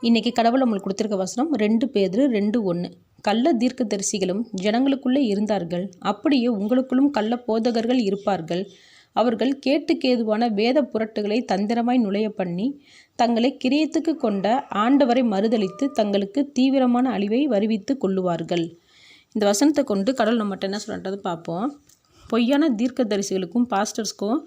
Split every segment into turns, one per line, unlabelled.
இன்றைக்கி கடவுள் நம்மளுக்கு கொடுத்துருக்க வசனம் 2 பேதுரு 2:1. கள்ள தீர்க்கதரிசிகளும் ஜனங்களுக்குள்ளே இருந்தார்கள், அப்படியே உங்களுக்குள்ளும் கள்ள போதகர்கள் இருப்பார்கள். அவர்கள் கேட்டுக்கேதுவான வேத புரட்டுகளை தந்திரமாய் நுழைய பண்ணி தங்களை கிரியத்துக்கு கொண்ட ஆண்டவரை மறுதலித்து தங்களுக்கு தீவிரமான அழிவை வருவித்து கொள்ளுவார்கள். இந்த வசனத்தை கொண்டு கடவுள் நம்மகிட்ட என்ன சொல்கிறது பார்ப்போம். பொய்யான தீர்க்கதரிசிகளுக்கும் பாஸ்டர்ஸ்க்கும்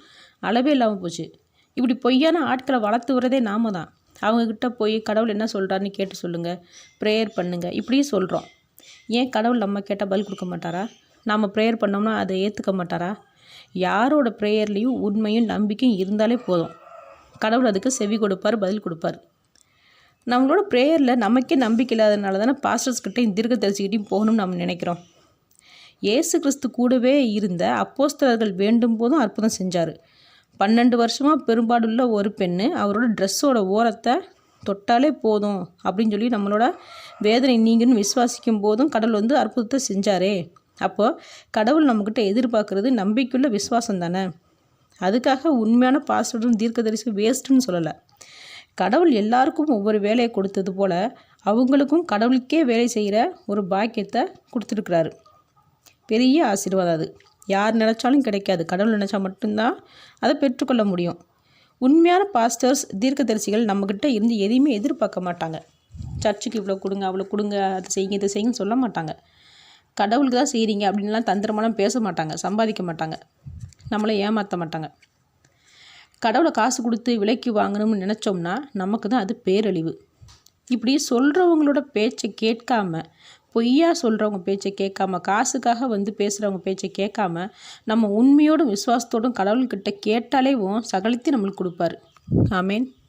அளவே இல்லாமல் போச்சு. இப்படி பொய்யான ஆட்களை வளர்த்து வரதே நாம தான். அவங்கக்கிட்ட போய் கடவுள் என்ன சொல்கிறாருன்னு கேட்டு சொல்லுங்கள், ப்ரேயர் பண்ணுங்கள், இப்படியும் சொல்கிறோம். ஏன் கடவுள் நம்ம கேட்டால் பதில் கொடுக்க மாட்டாரா? நாம் ப்ரேயர் பண்ணோம்னா அதை ஏற்றுக்க மாட்டாரா? யாரோட ப்ரேயர்லேயும் உண்மையும் நம்பிக்கையும் இருந்தாலே போதும், கடவுள் அதுக்கு செவி கொடுப்பார், பதில் கொடுப்பார். நம்மளோட ப்ரேயரில் நமக்கே நம்பிக்கை இல்லாதனால தானே பாஸ்டர்ஸ்கிட்டையும் தீர்க்கதரிசிக்கிட்டையும் போகணும்னு நம்ம நினைக்கிறோம். இயேசு கிறிஸ்து கூடவே இருந்த அப்போஸ்தலர்கள் வேண்டும் போதும் அற்புதம் செஞ்சார். 12 வருஷமாக பெரும்பாடுள்ள ஒரு பெண்ணு அவரோட ட்ரெஸ்ஸோட ஓரத்தை தொட்டாலே போதும் அப்படின்னு சொல்லி நம்மளோட வேதனை நீங்கன்னு விசுவாசிக்கும் போதும் கடவுள் அற்புதத்தை செஞ்சாரே. அப்போது கடவுள் நம்மக்கிட்ட எதிர்பார்க்குறது நம்பிக்கையுள்ள விசுவாசம் தானே. அதுக்காக உண்மையான பாஸ்டரும் தீர்க்கதரிசி வேஸ்ட்டுன்னு சொல்லலை. கடவுள் எல்லாருக்கும் ஒவ்வொரு வேலையை கொடுத்தது போல் அவங்களுக்கும் கடவுளுக்கே வேலை செய்கிற ஒரு பாக்கியத்தை கொடுத்துருக்குறாரு. பெரிய ஆசீர்வாதம் அது. யார் நினச்சாலும் கிடைக்காது, கடவுள் நினச்சா மட்டும்தான் அதை பெற்றுக்கொள்ள முடியும். உண்மையான பாஸ்டர்ஸ் தீர்க்கதரிசிகள் நம்மக்கிட்ட இருந்து எதையுமே எதிர்பார்க்க மாட்டாங்க. சர்ச்சுக்கு இவ்வளோ கொடுங்க, அவ்வளோ கொடுங்க, அதை செய்யுங்க, இதை செய்யுங்கன்னு சொல்ல மாட்டாங்க. கடவுளுக்கு தான் செய்கிறீங்க அப்படின்லாம் தந்திரமாலாம் பேச மாட்டாங்க, சம்பாதிக்க மாட்டாங்க, நம்மளை ஏமாற்ற மாட்டாங்க. கடவுளை காசு கொடுத்து விலைக்கு வாங்கணும்னு நினச்சோம்னா நமக்கு தான் அது பேரழிவு. இப்படி சொல்கிறவங்களோட பேச்சை கேட்காம, பொய்யா சொல்கிறவங்க பேச்சை கேட்காம, காசுக்காக பேசுகிறவங்க பேச்சை கேட்காம நம்ம உண்மையோடும் விசுவாசத்தோடும் கடவுள்கிட்ட கேட்டாலேவும் சகலத்தையும் நம்மளுக்கு கொடுப்பாரு. ஆமேன்.